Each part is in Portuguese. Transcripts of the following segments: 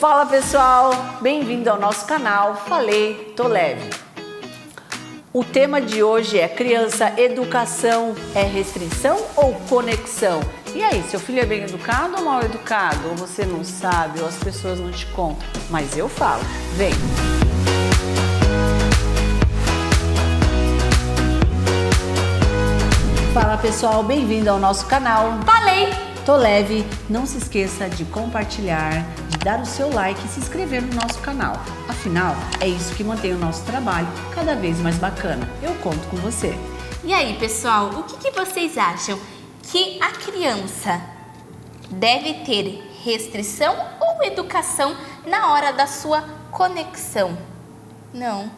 Fala pessoal, bem-vindo ao nosso canal Falei, Tô Leve. O tema de hoje é criança, educação é restrição ou conexão? E aí, seu filho é bem educado ou mal educado? Ou você não sabe, ou as pessoas não te contam? Mas eu falo, vem! Fala pessoal, bem-vindo ao nosso canal Falei, Tô Leve. Não se esqueça de compartilhar, de dar o seu like e se inscrever no nosso canal. Afinal, é isso que mantém o nosso trabalho cada vez mais bacana. Eu conto com você. E aí pessoal, o que vocês acham? Que a criança deve ter restrição ou educação na hora da sua conexão? Não.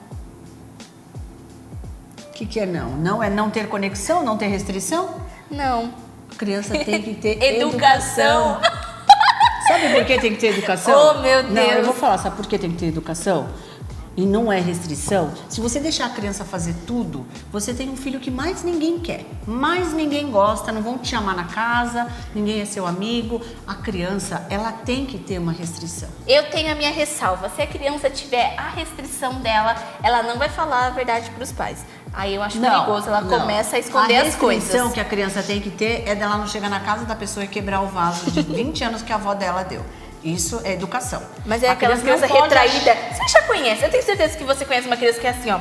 O que é não? Não é não ter conexão, não ter restrição? Não. A criança tem que ter Educação. Sabe por que tem que ter educação? Oh, meu Deus. Não, eu vou falar, sabe por que tem que ter educação? E não é restrição. Se você deixar a criança fazer tudo, você tem um filho que mais ninguém quer, mais ninguém gosta, não vão te chamar na casa, ninguém é seu amigo. A criança, ela tem que ter uma restrição. Eu tenho a minha ressalva. Se a criança tiver a restrição dela, ela não vai falar a verdade para os pais. Aí eu acho perigoso, ela começa a esconder as coisas. A restrição que a criança tem que ter é dela não chegar na casa da pessoa e quebrar o vaso de 20 anos que a avó dela deu. Isso é educação. Mas é aquela criança retraída. Você já conhece? Eu tenho certeza que você conhece uma criança que é assim, ó.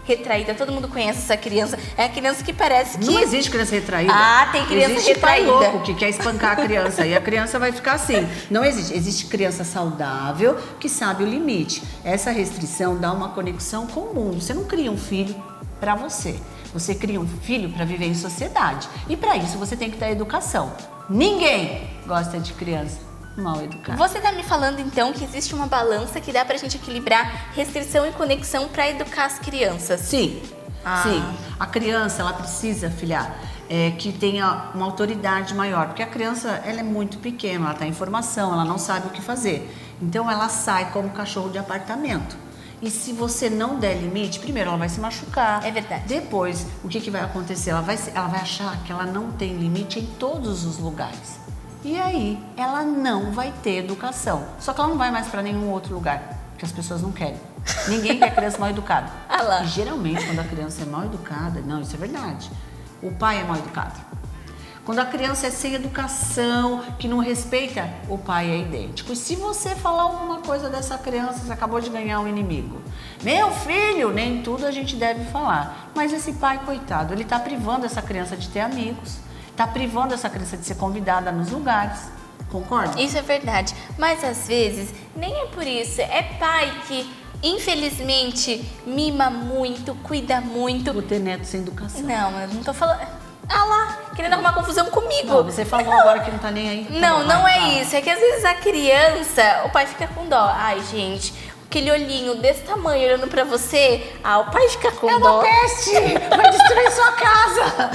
Retraída, todo mundo conhece essa criança. É a criança que parece que... Não existe criança retraída. Ah, tem criança existe retraída. Pai louco que quer espancar a criança e a criança vai ficar assim. Não existe. Existe criança saudável que sabe o limite. Essa restrição dá uma conexão com o mundo. Você não cria um filho para você. Você cria um filho para viver em sociedade. E para isso você tem que ter educação. Ninguém gosta de criança mal educada. Você tá me falando então que existe uma balança que dá pra gente equilibrar restrição e conexão para educar as crianças? Sim, sim. A criança, ela precisa, filha, que tenha uma autoridade maior, porque a criança, ela é muito pequena, ela tá em formação, ela não sabe o que fazer. Então ela sai como cachorro de apartamento. E se você não der limite, primeiro ela vai se machucar. É verdade. Depois, o que vai acontecer? Ela vai achar que ela não tem limite em todos os lugares. E aí, ela não vai ter educação. Só que ela não vai mais para nenhum outro lugar, porque as pessoas não querem. Ninguém quer criança mal educada. Ah lá. E geralmente, quando a criança é mal educada, não, isso é verdade. O pai é mal educado. Quando a criança é sem educação, que não respeita, o pai é idêntico. E se você falar alguma coisa dessa criança, você acabou de ganhar um inimigo. Meu filho, nem tudo a gente deve falar. Mas esse pai, coitado, ele está privando essa criança de ter amigos. Está privando essa criança de ser convidada nos lugares. Concorda? Isso é verdade. Mas às vezes, nem é por isso. É pai que, infelizmente, mima muito, cuida muito. Vou ter neto sem educação. Não, eu não tô falando... Ah lá, querendo arrumar confusão comigo. Não, você falou agora que não tá nem aí. Não é isso. É que às vezes a criança, o pai fica com dó. Ai, gente, aquele olhinho desse tamanho olhando pra você, o pai fica com dó. É uma peste! Vai destruir sua casa!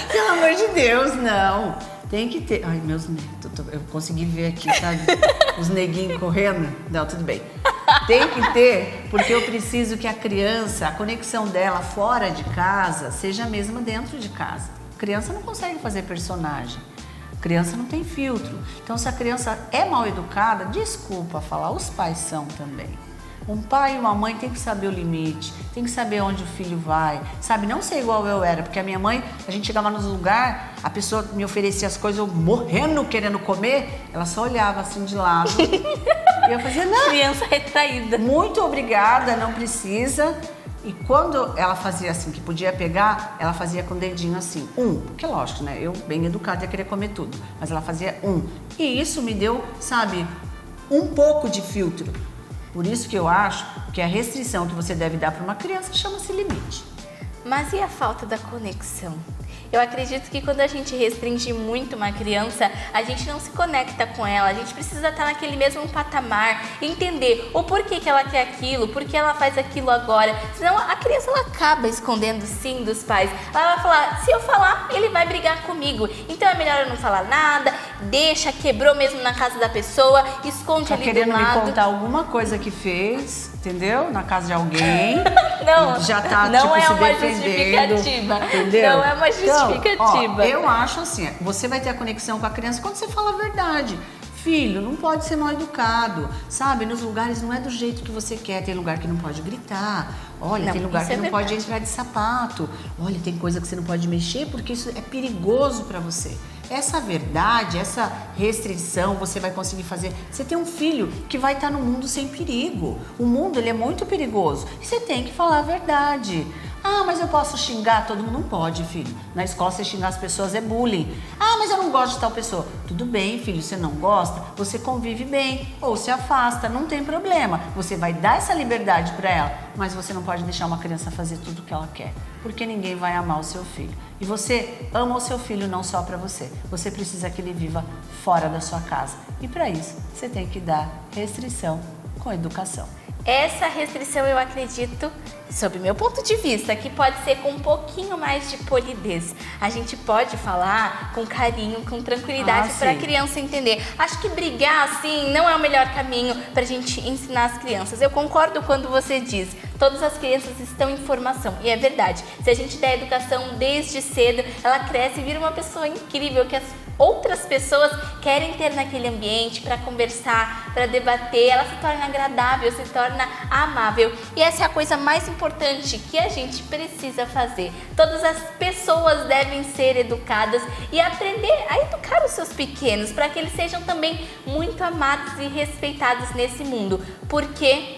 Pelo amor de Deus, não. Tem que ter... Ai, meus netos, eu consegui ver aqui, sabe? Os neguinhos correndo. Não, tudo bem. Tem que ter, porque eu preciso que a criança, a conexão dela fora de casa, seja a mesma dentro de casa. A criança não consegue fazer personagem. A criança não tem filtro. Então, se a criança é mal educada, desculpa falar, os pais são também. Um pai e uma mãe tem que saber o limite, tem que saber onde o filho vai, sabe? Não ser igual eu era, porque a minha mãe, a gente chegava nos lugares, a pessoa me oferecia as coisas, eu morrendo, querendo comer, ela só olhava assim de lado. E eu fazia, não. Criança retraída. Muito obrigada, não precisa. E quando ela fazia assim, que podia pegar, ela fazia com o dedinho assim, porque lógico, né? Eu, bem educada, ia querer comer tudo, mas ela fazia E isso me deu, sabe, um pouco de filtro. Por isso que eu acho que a restrição que você deve dar para uma criança chama-se limite. Mas e a falta da conexão? Eu acredito que quando a gente restringe muito uma criança, a gente não se conecta com ela, a gente precisa estar naquele mesmo patamar, entender o porquê que ela quer aquilo, por que ela faz aquilo agora. Senão a criança ela acaba escondendo sim dos pais. Ela vai falar, se eu falar, ele vai brigar comigo. Então é melhor eu não falar nada, deixa, quebrou mesmo na casa da pessoa, esconde ali do lado. Tá querendo me contar alguma coisa que fez, entendeu? Na casa de alguém. Não, já tá, não é se uma defendendo, justificativa. entendeu? Não é uma justificativa. Então, eu acho assim, você vai ter a conexão com a criança quando você fala a verdade. Filho, não pode ser mal educado, sabe? Nos lugares não é do jeito que você quer. Tem lugar que não pode gritar. Olha, Não, tem lugar isso que é não pode verdade. entrar de sapato. Olha, tem coisa que você não pode mexer porque isso é perigoso para você. Essa verdade, essa restrição, você vai conseguir fazer. Você tem um filho que vai estar no mundo sem perigo. O mundo, ele é muito perigoso. E você tem que falar a verdade. Ah, mas eu posso xingar todo mundo? Não pode, filho. Na escola, você xingar as pessoas é bullying. Ah, mas eu não gosto de tal pessoa. Tudo bem, filho, você não gosta, você convive bem ou se afasta, não tem problema. Você vai dar essa liberdade para ela, mas você não pode deixar uma criança fazer tudo o que ela quer, porque ninguém vai amar o seu filho. E você ama o seu filho não só para você. Você precisa que ele viva fora da sua casa. E para isso, você tem que dar restrição com educação. Essa restrição eu acredito, sob meu ponto de vista, que pode ser com um pouquinho mais de polidez. A gente pode falar com carinho, com tranquilidade para a sim. criança entender. Acho que brigar assim não é o melhor caminho para a gente ensinar as crianças. Eu concordo quando você diz, todas as crianças estão em formação. E é verdade, se a gente der educação desde cedo, ela cresce e vira uma pessoa incrível que as outras pessoas querem ter naquele ambiente para conversar, para debater. Ela se torna agradável, se torna amável. E essa é a coisa mais importante que a gente precisa fazer. Todas as pessoas devem ser educadas e aprender a educar os seus pequenos para que eles sejam também muito amados e respeitados nesse mundo. Porque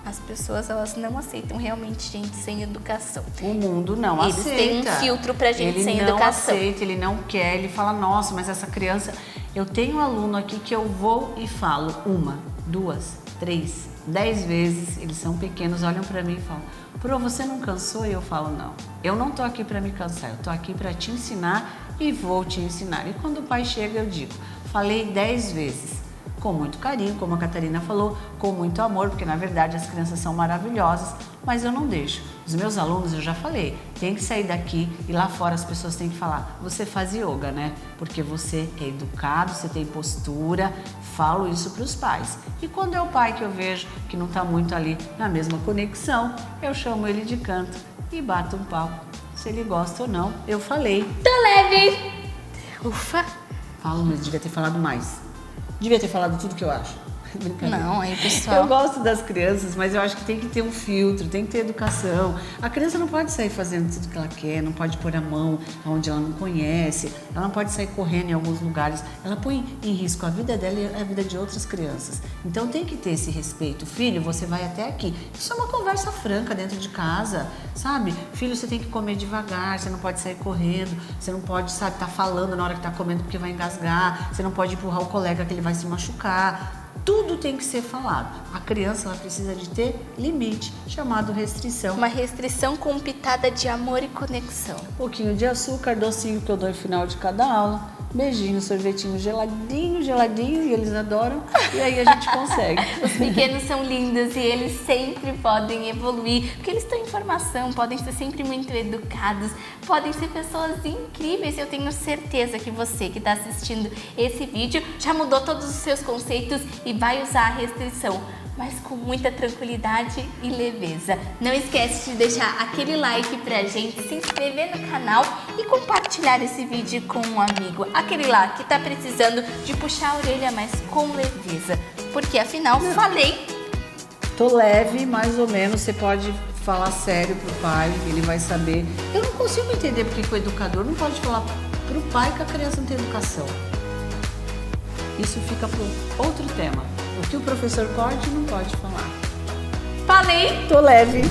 as pessoas, elas não aceitam realmente gente sem educação. O mundo não Eles aceita. têm um filtro pra gente sem Ele não educação. aceita, ele não quer, ele fala, nossa, mas essa criança... Eu tenho um aluno aqui que eu vou e falo 1, 2, 3, 10 vezes, eles são pequenos, olham pra mim e falam, Pro, você não cansou? E eu falo, não. Eu não tô aqui pra me cansar, eu tô aqui pra te ensinar e vou te ensinar. E quando o pai chega, eu digo, falei 10 vezes. Com muito carinho, como a Catarina falou, com muito amor, porque na verdade as crianças são maravilhosas, mas eu não deixo. Os meus alunos, eu já falei, tem que sair daqui e lá fora as pessoas têm que falar, você faz yoga, né? Porque você é educado, você tem postura, falo isso para os pais. E quando é o pai que eu vejo que não está muito ali na mesma conexão, eu chamo ele de canto e bato um papo. Se ele gosta ou não, eu falei. Tô leve! Ufa! Falo, mas devia ter falado mais. Devia ter falado tudo que eu acho. Brincadeira. Não, aí pessoal... Eu gosto das crianças, mas eu acho que tem que ter um filtro, tem que ter educação. A criança não pode sair fazendo tudo que ela quer, não pode pôr a mão onde ela não conhece, ela não pode sair correndo em alguns lugares. Ela põe em risco a vida dela e a vida de outras crianças. Então tem que ter esse respeito. Filho, você vai até aqui. Isso é uma conversa franca dentro de casa, sabe? Filho, você tem que comer devagar, você não pode sair correndo, você não pode, sabe, tá falando na hora que tá comendo porque vai engasgar, você não pode empurrar o colega que ele vai se machucar. Tudo tem que ser falado. A criança, ela precisa de ter limite, chamado restrição. Uma restrição com pitada de amor e conexão. Um pouquinho de açúcar, docinho que eu dou no final de cada aula. Beijinho, sorvetinho geladinho, geladinho, e eles adoram. E aí a gente consegue. Os pequenos são lindos e eles sempre podem evoluir, porque eles estão em formação, podem ser sempre muito educados, podem ser pessoas incríveis. Eu tenho certeza que você que está assistindo esse vídeo já mudou todos os seus conceitos e vai usar a restrição, mas com muita tranquilidade e leveza. Não esquece de deixar aquele like pra gente, se inscrever no canal e compartilhar esse vídeo com um amigo. Aquele lá que tá precisando de puxar a orelha, mas com leveza. Porque afinal, falei. Tô leve, mais ou menos, você pode falar sério pro pai, ele vai saber. Eu não consigo entender porque que o educador não pode falar pro pai que a criança não tem educação. Isso fica para outro tema. O que o professor pode, não pode falar. Falei. Tô leve.